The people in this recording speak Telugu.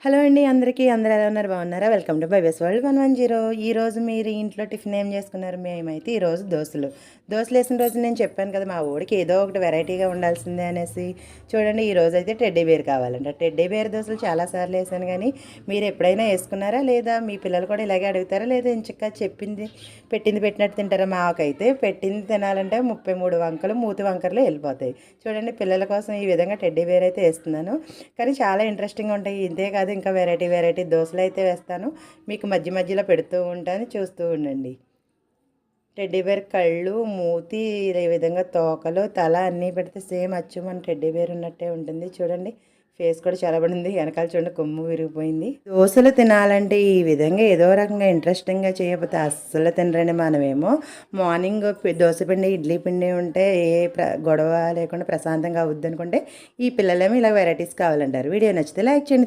హలో అండి అందరికీ. అందరూ ఎలా ఉన్నారు? బాగున్నారా? Welcome to vibes world 110. ఈరోజు మీరు ఇంట్లో టిఫిన్ ఏం చేసుకున్నారు? మేమైతే ఈరోజు దోశలు వేసిన రోజు నేను చెప్పాను కదా, మా ఊడికి ఏదో ఒకటి వెరైటీగా ఉండాల్సిందే అనేసి. చూడండి, ఈరోజు అయితే టెడ్డీ బేర్ కావాలంట. టెడ్డీ బేర్ దోశలు చాలాసార్లు వేసాను, కానీ మీరు ఎప్పుడైనా వేసుకున్నారా లేదా? మీ పిల్లలు కూడా ఇలాగే అడుగుతారా లేదా? ఇంచక్క పెట్టింది పెట్టినట్టు తింటారా? మాకైతే పెట్టింది తినాలంటే 33 వంకలు మూతి వంకరలు వెళ్ళిపోతాయి. చూడండి, పిల్లల కోసం ఈ విధంగా టెడ్డీ బేర్ అయితే వేస్తున్నాను. కానీ చాలా ఇంట్రెస్టింగ్గా ఉంటాయి. ఇంతే కాదు, ఇంకా వెరైటీ దోశలు అయితే వేస్తాను. మీకు మధ్య మధ్యలో పెడుతూ ఉంటాను, చూస్తూ ఉండండి. టెడ్డీ బేర్ కళ్ళు, మూతి, ఈ విధంగా తోకలు, తల అన్నీ పెడితే సేమ్ అచ్చు మన టెడ్డీ బేర్ ఉన్నట్టే ఉంటుంది. చూడండి, ఫేస్ కూడా చాలా బాగుంది. వెనకాల చూడండి, కొమ్ము విరిగిపోయింది. దోశలు తినాలంటే ఈ విధంగా ఏదో రకంగా ఇంట్రెస్టింగ్గా చేయకపోతే అస్సలు తినరండి. మనమేమో మార్నింగ్ దోశ పిండి, ఇడ్లీ పిండి ఉంటే గొడవ లేకుండా ప్రశాంతంగా అవుద్ది అనుకుంటే, ఈ పిల్లలేమో ఇలా వెరైటీస్ కావాలంటారు. వీడియో నచ్చితే లైక్ చేయండి.